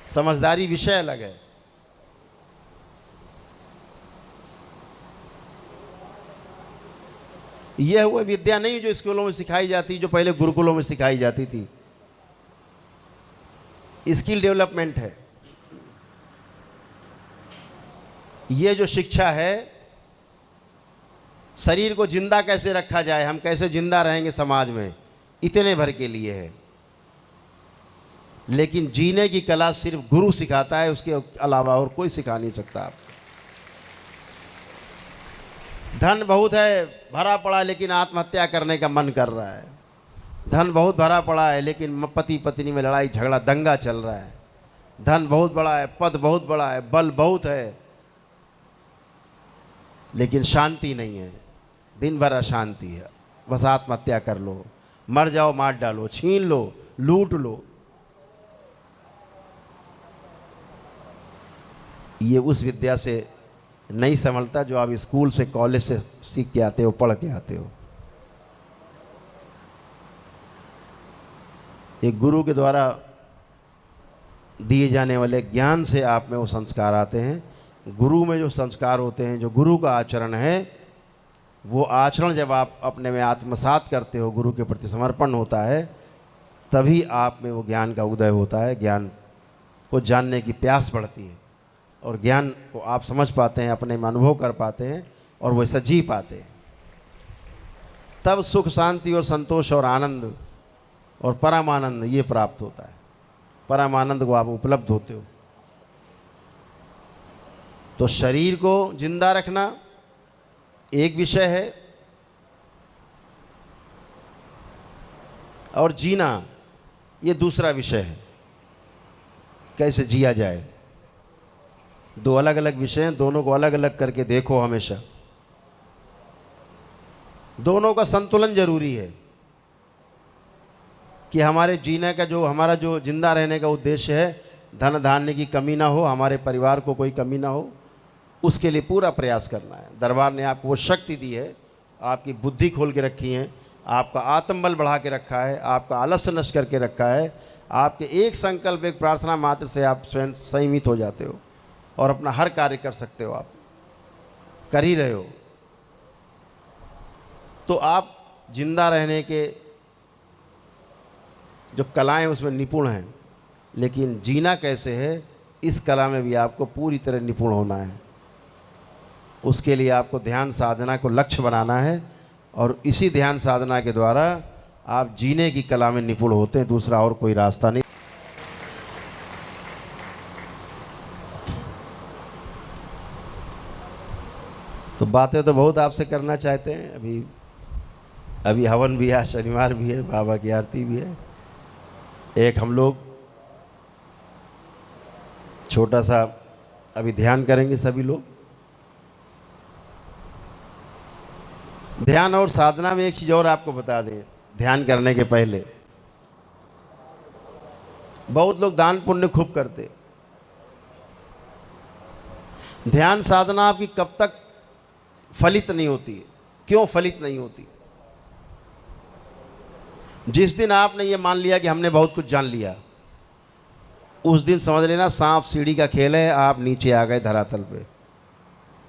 समझदारी विषय अलग है। यह वो विद्या नहीं जो स्कूलों में सिखाई जाती, जो पहले गुरुकुलों में सिखाई जाती थी। स्किल डेवलपमेंट है। ये जो शिक्षा है, शरीर को जिंदा कैसे रखा जाए, हम कैसे जिंदा रहेंगे समाज में, इतने भर के लिए है। लेकिन जीने की कला सिर्फ गुरु सिखाता है, उसके अलावा और कोई सिखा नहीं सकता आपको। धन बहुत है, भरा पड़ा, लेकिन आत्महत्या करने का मन कर रहा है। धन बहुत भरा पड़ा है, लेकिन पति पत्नी में लड़ाई झगड़ा दंगा चल रहा है। धन बहुत बड़ा है, पद बहुत बड़ा है, बल बहुत है, लेकिन शांति नहीं है। दिन भर अशांति है, बस आत्महत्या कर लो, मर जाओ, मार डालो, छीन लो, लूट लो। ये उस विद्या से नहीं संभलता जो आप स्कूल से, कॉलेज से सीख के आते हो, पढ़ के आते हो। एक गुरु के द्वारा दिए जाने वाले ज्ञान से आप में वो संस्कार आते हैं। गुरु में जो संस्कार होते हैं, जो गुरु का आचरण है, वो आचरण जब आप अपने में आत्मसात करते हो, गुरु के प्रति समर्पण होता है, तभी आप में वो ज्ञान का उदय होता है। ज्ञान को जानने की प्यास बढ़ती है और ज्ञान को आप समझ पाते हैं, अपने में अनुभव कर पाते हैं और वैसा जी पाते हैं। तब सुख, शांति और संतोष और आनंद और परमानंद ये प्राप्त होता है। परमानंद को आप उपलब्ध होते हो। तो शरीर को जिंदा रखना एक विषय है और जीना ये दूसरा विषय है। कैसे जिया जाए, दो अलग अलग विषय हैं, दोनों को अलग अलग करके देखो हमेशा। दोनों का संतुलन जरूरी है कि हमारे जीने का जो, हमारा जो जिंदा रहने का उद्देश्य है, धन धान्य की कमी ना हो, हमारे परिवार को कोई कमी ना हो, उसके लिए पूरा प्रयास करना है। दरबार ने आपको वो शक्ति दी है, आपकी बुद्धि खोल के रखी है, आपका आत्मबल बढ़ा के रखा है, आपका आलस्य नष्ट करके रखा है। आपके एक संकल्प, एक प्रार्थना मात्र से आप स्वयं संयमित हो जाते हो और अपना हर कार्य कर सकते हो। आप कर ही रहे हो। तो आप जिंदा रहने के जो कलाएं उसमें निपुण हैं, लेकिन जीना कैसे है, इस कला में भी आपको पूरी तरह निपुण होना है। उसके लिए आपको ध्यान साधना को लक्ष्य बनाना है और इसी ध्यान साधना के द्वारा आप जीने की कला में निपुण होते हैं। दूसरा और कोई रास्ता नहीं। तो बातें तो बहुत आपसे करना चाहते हैं, अभी अभी हवन भी है, शनिवार भी है, बाबा की आरती भी है। एक हम लोग छोटा सा अभी ध्यान करेंगे सभी लोग। ध्यान और साधना में एक चीज़ और आपको बता दें, ध्यान करने के पहले बहुत लोग दान पुण्य खूब करते। ध्यान साधना आपकी कब तक फलित नहीं होती है? क्यों फलित नहीं होती? जिस दिन आपने ये मान लिया कि हमने बहुत कुछ जान लिया, उस दिन समझ लेना सांप सीढ़ी का खेल है, आप नीचे आ गए धरातल पे।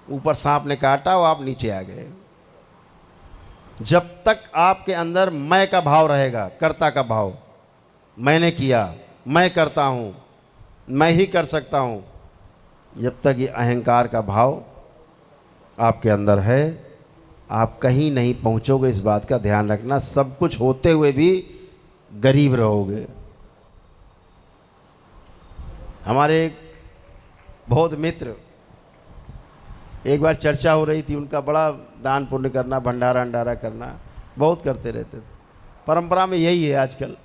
ऊपर सांप ने काटा और आप नीचे आ गए। जब तक आपके अंदर मैं का भाव रहेगा, कर्ता का भाव, मैंने किया, मैं करता हूँ, मैं ही कर सकता हूँ, जब तक ये अहंकार का भाव आपके अंदर है, आप कहीं नहीं पहुँचोगे। इस बात का ध्यान रखना। सब कुछ होते हुए भी गरीब रहोगे। हमारे एक बहुत मित्र, एक बार चर्चा हो रही थी, उनका बड़ा दान पुण्य करना, भंडारा अंडारा करना बहुत करते रहते थे। परंपरा में यही है आजकल।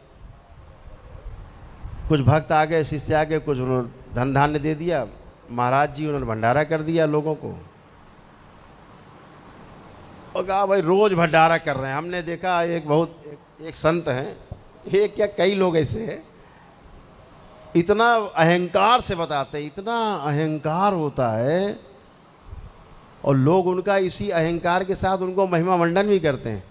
कुछ भक्त आ गए, शिष्य आ गए, कुछ उन्होंने धन धान्य दे दिया, महाराज जी उन्होंने भंडारा कर दिया लोगों को, और कहा भाई रोज भंडारा कर रहे हैं। हमने देखा एक संत हैं, एक क्या कई लोग ऐसे हैं, इतना अहंकार से बताते, इतना अहंकार होता है, और लोग उनका इसी अहंकार के साथ उनको महिमा मंडन भी करते हैं।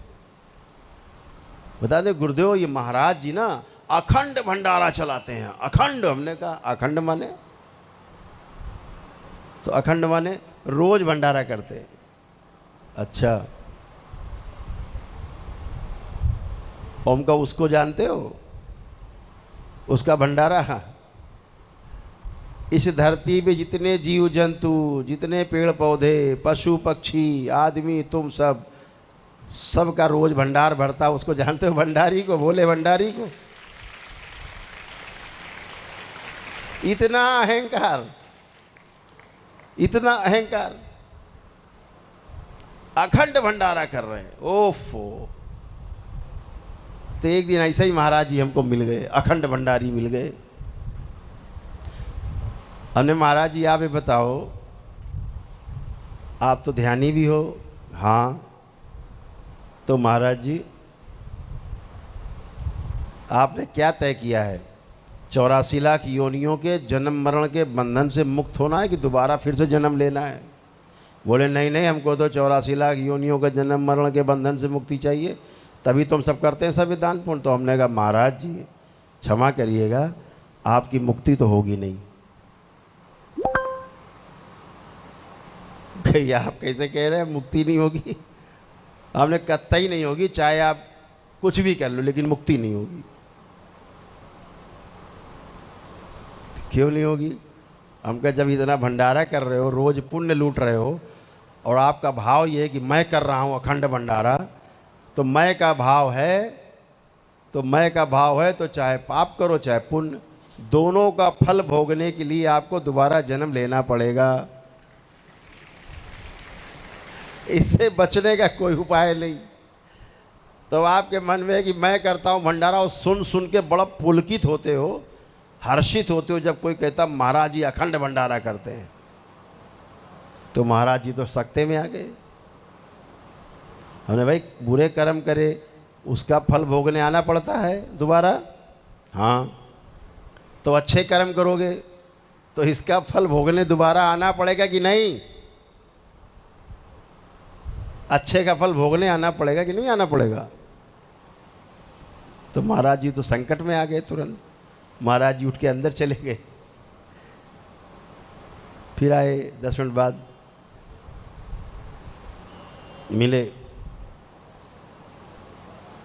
बता दें गुरुदेव, ये महाराज जी ना अखंड भंडारा चलाते हैं। अखंड, हमने कहा अखंड माने? तो अखंड माने रोज भंडारा करते हैं। अच्छा, ओम का उसको जानते हो? उसका भंडारा, इस धरती पे जितने जीव जंतु, जितने पेड़ पौधे, पशु पक्षी, आदमी, तुम सब का रोज भंडार भरता। उसको जानते हो? भंडारी को, भोले भंडारी को। इतना अहंकार, इतना अहंकार, अखंड भंडारा कर रहे हैं। ओफो। तो एक दिन ऐसे ही महाराज जी हमको मिल गए, अखंड भंडारी मिल गए। हमने, महाराज जी आप ये बताओ, आप तो ध्यानी भी हो। हाँ। तो महाराज जी आपने क्या तय किया है? 84 लाख योनियों के जन्म मरण के बंधन से मुक्त होना है कि दोबारा फिर से जन्म लेना है? बोले नहीं नहीं, हमको तो 84 लाख योनियों के जन्म मरण के बंधन से मुक्ति चाहिए, तभी तुम सब करते हैं सभी दान पुण्य। तो हमने कहा महाराज जी क्षमा करिएगा, आपकी मुक्ति तो होगी नहीं। भैया आप कैसे कह रहे हैं मुक्ति नहीं होगी? हमने कतई नहीं होगी, चाहे आप कुछ भी कर लो, लेकिन मुक्ति नहीं होगी। क्यों नहीं होगी? हम कहा जब इतना भंडारा कर रहे हो, रोज पुण्य लूट रहे हो, और आपका भाव ये है कि मैं कर रहा हूँ अखंड भंडारा, तो मैं का भाव है, तो चाहे पाप करो चाहे पुण्य, दोनों का फल भोगने के लिए आपको दोबारा जन्म लेना पड़ेगा। इससे बचने का कोई उपाय नहीं। तो आपके मन में है कि मैं करता हूँ भंडारा, और सुन सुन के बड़ा पुलकित होते हो, हर्षित होते हो जब कोई कहता महाराज जी अखंड भंडारा करते हैं। तो महाराज जी तो सख्ते में आ गए। हमने भाई बुरे कर्म करे उसका फल भोगने आना पड़ता है दोबारा। हाँ, तो अच्छे कर्म करोगे तो इसका फल भोगने दोबारा आना पड़ेगा कि नहीं? अच्छे का फल भोगने आना पड़ेगा कि नहीं आना पड़ेगा? तो महाराज जी तो संकट में आ गए। तुरंत महाराज जी उठ के अंदर चले गए, फिर आए 10 मिनट बाद, मिले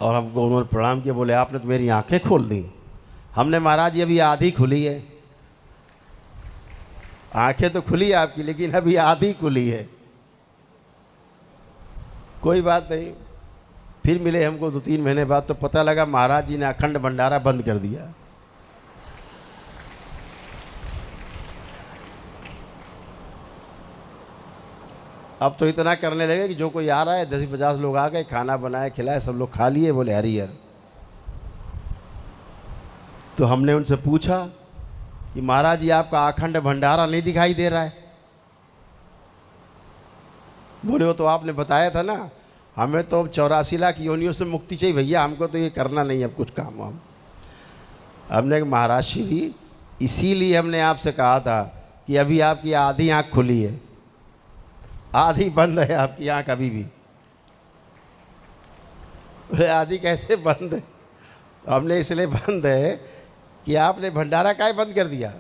और हमको उन्होंने प्रणाम किया। बोले आपने तो मेरी आंखें खोल दी। हमने महाराज जी अभी आधी खुली है, आंखें तो खुली आपकी, लेकिन अभी आधी खुली है। कोई बात नहीं। फिर मिले हमको 2-3 महीने बाद, तो पता लगा महाराज जी ने अखंड भंडारा बंद कर दिया। अब तो इतना करने लगे कि जो कोई आ रहा है 10-50 लोग आ गए, खाना बनाए खिलाए, सब लोग खा लिए, बोले हरिहर। तो हमने उनसे पूछा कि महाराज जी आपका अखंड भंडारा नहीं दिखाई दे रहा है। बोले वो तो आपने बताया था ना, हमें तो 84 लाख योनियों से मुक्ति चाहिए भैया, हमको तो ये करना नहीं है अब कुछ काम। हमने कहा महाराज श्री, इसीलिए हमने आपसे कहा था कि अभी आपकी आधी आंख खुली है, आधी बंद है आपकी आंख अभी भी। आधी कैसे बंद है? हमने इसलिए बंद है कि आपने भंडारा काहे बंद कर दिया।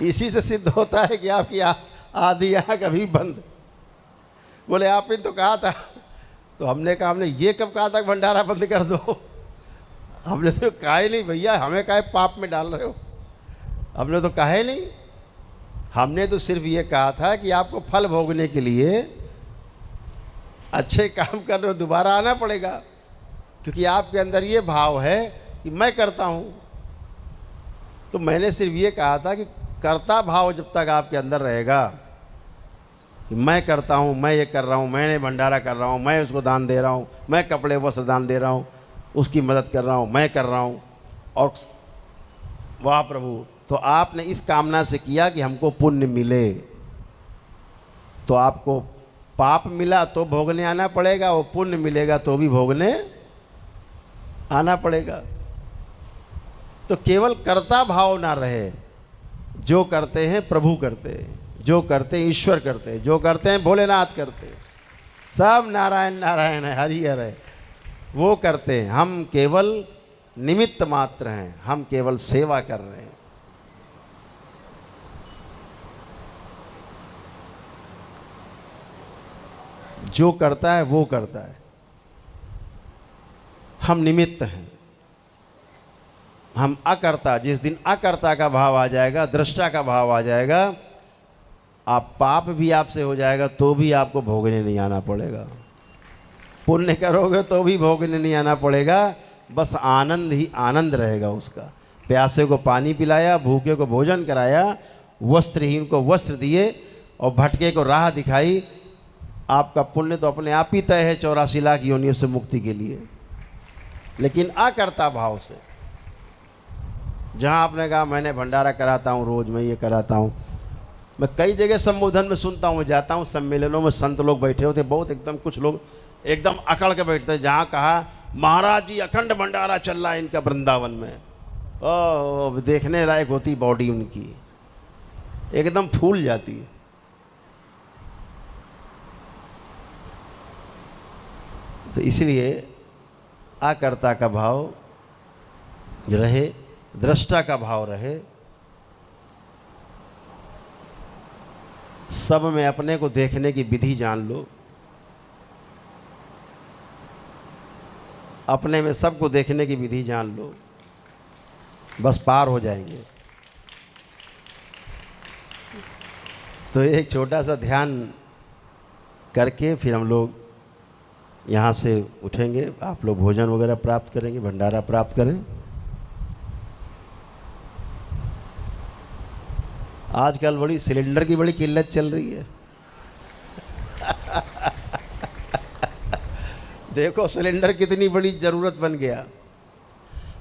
इसी से सिद्ध होता है कि आपकी आधी आंख अभी बंद। बोले आपने तो कहा था। तो हमने कहा हमने ये कब कहा था भंडारा बंद कर दो? हमने तो कहा ही नहीं भैया, हमें काहे पाप में डाल रहे हो, हमने तो कहा ही नहीं। हमने तो सिर्फ ये कहा था कि आपको फल भोगने के लिए अच्छे काम कर रहे हो, दोबारा आना पड़ेगा, क्योंकि आपके अंदर ये भाव है कि मैं करता हूँ। तो मैंने सिर्फ ये कहा था कि कर्ता भाव जब तक आपके अंदर रहेगा कि मैं करता हूँ, मैं ये कर रहा हूँ, मैंने भंडारा कर रहा हूँ, मैं उसको दान दे रहा हूँ, मैं कपड़े वस्त्र दान दे रहा हूँ, उसकी मदद कर रहा हूँ, मैं कर रहा हूँ, और वाह प्रभु, तो आपने इस कामना से किया कि हमको पुण्य मिले। तो आपको पाप मिला तो भोगने आना पड़ेगा, वो पुण्य मिलेगा तो भी भोगने आना पड़ेगा। तो केवल कर्ता भाव ना रहे, जो करते हैं प्रभु करते हैं, जो करते हैं ईश्वर करते हैं, जो करते हैं भोलेनाथ करते हैं, सब नारायण नारायण है, हरिहर है, वो करते हैं। हम केवल निमित्त मात्र हैं, हम केवल सेवा कर रहे हैं। जो करता है वो करता है, हम निमित्त हैं, हम अकर्ता। जिस दिन अकर्ता का भाव आ जाएगा, दृष्टा का भाव आ जाएगा, आप पाप भी आपसे हो जाएगा तो भी आपको भोगने नहीं आना पड़ेगा, पुण्य करोगे तो भी भोगने नहीं आना पड़ेगा, बस आनंद ही आनंद रहेगा उसका। प्यासे को पानी पिलाया, भूखे को भोजन कराया, वस्त्रहीन को वस्त्र दिए और भटके को राह दिखाई, आपका पुण्य तो अपने आप ही तय है 84 लाख योनियों से मुक्ति के लिए। लेकिन अकर्ता भाव से, जहाँ आपने कहा मैंने भंडारा कराता हूँ रोज़, मैं ये कराता हूँ, मैं कई जगह संबोधन में सुनता हूँ, मैं जाता हूँ सम्मेलनों में, संत लोग बैठे होते बहुत एकदम, कुछ लोग एकदम अकड़ के बैठते हैं। जहाँ कहा महाराज जी अखंड भंडारा चल रहा है इनका वृंदावन में, ओ देखने लायक होती बॉडी उनकी, एकदम फूल जाती है। तो इसलिए अकर्ता का भाव रहे, दृष्टा का भाव रहे, सब में अपने को देखने की विधि जान लो, अपने में सबको देखने की विधि जान लो, बस पार हो जाएंगे। तो एक छोटा सा ध्यान करके फिर हम लोग यहाँ से उठेंगे, आप लोग भोजन वगैरह प्राप्त करेंगे, भंडारा प्राप्त करें। आजकल बड़ी सिलेंडर की बड़ी किल्लत चल रही है। देखो सिलेंडर कितनी बड़ी ज़रूरत बन गया।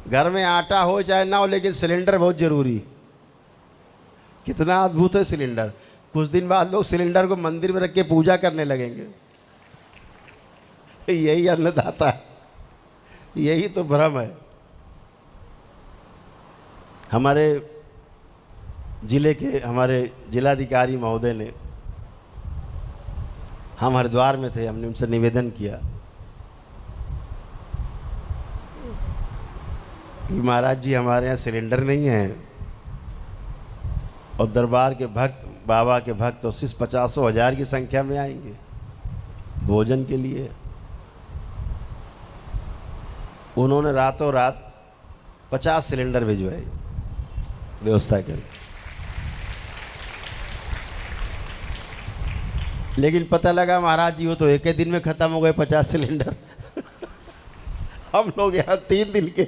घर में आटा हो चाहे ना हो, लेकिन सिलेंडर बहुत ज़रूरी। कितना अद्भुत है सिलेंडर। कुछ दिन बाद लोग सिलेंडर को मंदिर में रख के पूजा करने लगेंगे। यही अन्नदाता है, यही तो भ्रम है। हमारे जिले के हमारे जिलाधिकारी महोदय ने, हम हरिद्वार में थे, हमने उनसे निवेदन किया कि महाराज जी हमारे यहाँ सिलेंडर नहीं है और दरबार के भक्त, बाबा के भक्त तो 50-100 हज़ार की संख्या में आएंगे भोजन के लिए। उन्होंने रातों रात 50 सिलेंडर भिजवाए, व्यवस्था कर। लेकिन पता लगा महाराज जी वो तो एक ही दिन में ख़त्म हो गए 50 सिलेंडर। हम लोग यहाँ 3 दिन के।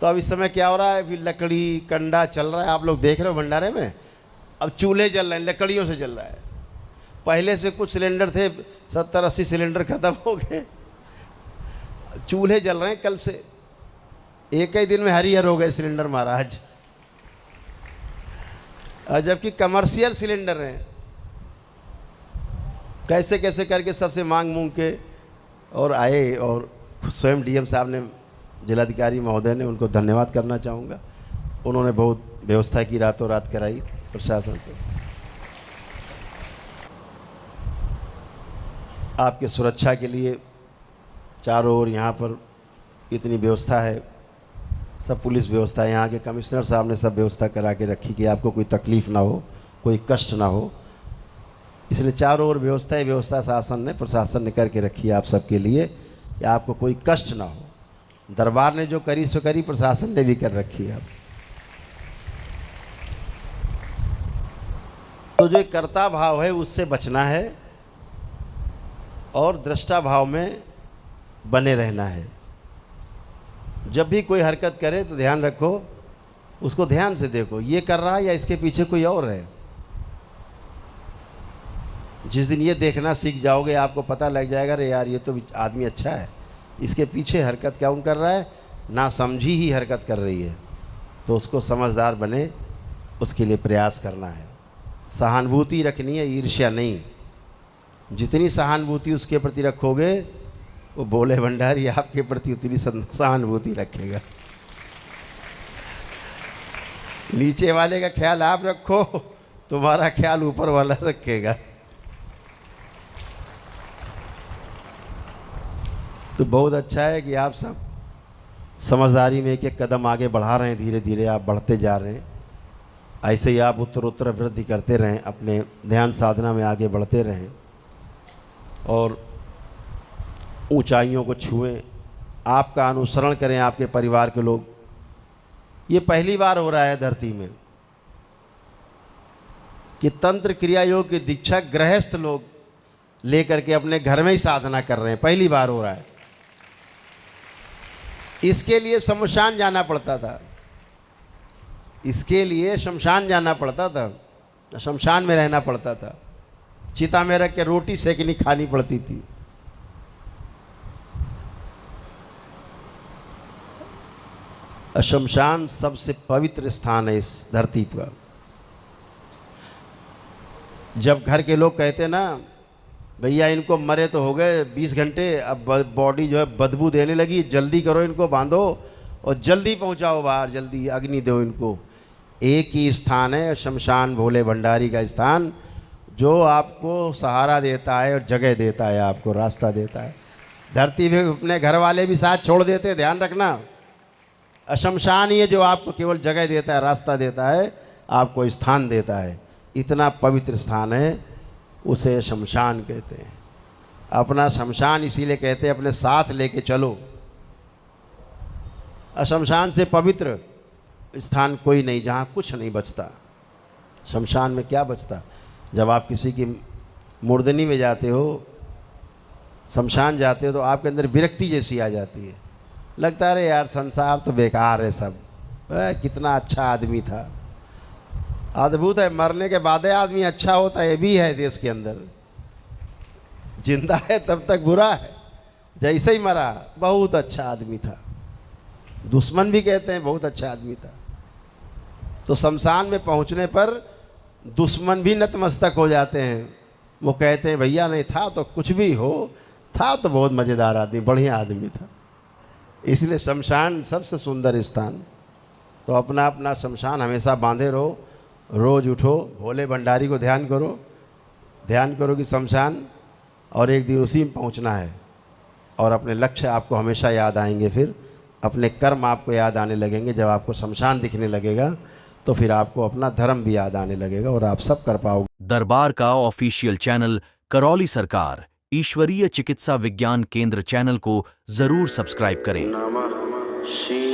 तो अब इस समय क्या हो रहा है, फिर लकड़ी कंडा चल रहा है, आप लोग देख रहे हो भंडारे में अब चूल्हे जल रहे हैं, लकड़ियों से जल रहा है। पहले से कुछ सिलेंडर थे, 70-80 सिलेंडर खत्म हो गए, चूल्हे जल रहे हैं कल से। एक ही दिन में हरिहर हो गए सिलेंडर महाराज, और जबकि कमर्शियल सिलेंडर हैं। कैसे कैसे करके सबसे मांग मूंग के और आए, और स्वयं डीएम साहब ने, जिलाधिकारी महोदय ने, उनको धन्यवाद करना चाहूँगा। उन्होंने बहुत व्यवस्था की, रातों रात कराई प्रशासन से। आपके सुरक्षा के लिए चारों ओर यहाँ पर इतनी व्यवस्था है, सब पुलिस व्यवस्था है। यहाँ के कमिश्नर साहब ने सब व्यवस्था करा के रखी कि आपको कोई तकलीफ़ ना हो, कोई कष्ट ना हो, इसलिए चारों ओर व्यवस्था शासन ने, प्रशासन ने करके रखी है आप सबके लिए कि आपको कोई कष्ट ना हो। दरबार ने जो करी सो करी, प्रशासन ने भी कर रखी है। तो जो कर्ता भाव है उससे बचना है और दृष्टा भाव में बने रहना है। जब भी कोई हरकत करे तो ध्यान रखो, उसको ध्यान से देखो, ये कर रहा है या इसके पीछे कोई और है। जिस दिन ये देखना सीख जाओगे, आपको पता लग जाएगा, अरे यार ये तो आदमी अच्छा है, इसके पीछे हरकत क्या कर रहा है, ना समझी ही हरकत कर रही है। तो उसको समझदार बने, उसके लिए प्रयास करना है। सहानुभूति रखनी है, ईर्ष्या नहीं। जितनी सहानुभूति उसके प्रति रखोगे, वो भोले भंडारी आपके प्रति उतनी सहानुभूति रखेगा। नीचे वाले का ख्याल आप रखो, तुम्हारा ख्याल ऊपर वाला रखेगा। तो बहुत अच्छा है कि आप सब समझदारी में एक एक कदम आगे बढ़ा रहे हैं, धीरे धीरे आप बढ़ते जा रहे हैं। ऐसे ही आप उत्तरोत्तर वृद्धि करते रहें, अपने ध्यान साधना में आगे बढ़ते रहें और ऊंचाइयों को छुएं, आपका अनुसरण करें आपके परिवार के लोग। ये पहली बार हो रहा है धरती में कि तंत्र क्रिया योग की दीक्षा गृहस्थ लोग लेकर के अपने घर में ही साधना कर रहे हैं, पहली बार हो रहा है। इसके लिए शमशान जाना पड़ता था, इसके लिए शमशान जाना पड़ता था, शमशान में रहना पड़ता था, चिता में रख के रोटी सेकनी खानी पड़ती थी। शमशान सबसे पवित्र स्थान है इस धरती पर। जब घर के लोग कहते ना, भैया इनको मरे तो हो गए 20 घंटे, अब बॉडी जो है बदबू देने लगी, जल्दी करो, इनको बांधो और जल्दी पहुंचाओ बाहर, जल्दी अग्नि दो इनको। एक ही स्थान है शमशान, भोले भंडारी का स्थान, जो आपको सहारा देता है और जगह देता है, आपको रास्ता देता है। धरती पे अपने घर वाले भी साथ छोड़ देते हैं, ध्यान रखना। शमशान ही है जो आपको केवल जगह देता है, रास्ता देता है, आपको स्थान देता है। इतना पवित्र स्थान है, उसे शमशान कहते हैं। अपना शमशान इसीलिए कहते हैं अपने साथ लेके चलो। शमशान से पवित्र स्थान कोई नहीं, जहाँ कुछ नहीं बचता। शमशान में क्या बचता? जब आप किसी की मुर्दनी में जाते हो, शमशान जाते हो, तो आपके अंदर विरक्ति जैसी आ जाती है। लगता है अरे यार संसार तो बेकार है, सब कितना अच्छा आदमी था। अद्भुत है, मरने के बाद आदमी अच्छा होता है, ये भी है देश के अंदर। जिंदा है तब तक बुरा है, जैसे ही मरा बहुत अच्छा आदमी था। दुश्मन भी कहते हैं बहुत अच्छा आदमी था। तो शमशान में पहुंचने पर दुश्मन भी नतमस्तक हो जाते हैं। वो कहते हैं भैया नहीं था तो कुछ भी हो, था तो बहुत मज़ेदार आदमी, बढ़िया आदमी था। इसलिए शमशान सबसे सुंदर स्थान। तो अपना अपना शमशान हमेशा बांधे रहो, रोज़ उठो, भोले भंडारी को ध्यान करो कि शमशान, और एक दिन उसी में पहुंचना है। और अपने लक्ष्य आपको हमेशा याद आएंगे, फिर अपने कर्म आपको याद आने लगेंगे। जब आपको शमशान दिखने लगेगा तो फिर आपको अपना धर्म भी याद आने लगेगा और आप सब कर पाओगे। दरबार का ऑफिशियल चैनल करौली सरकार ईश्वरीय चिकित्सा विज्ञान केंद्र चैनल को जरूर सब्सक्राइब करें। नमः शिवाय।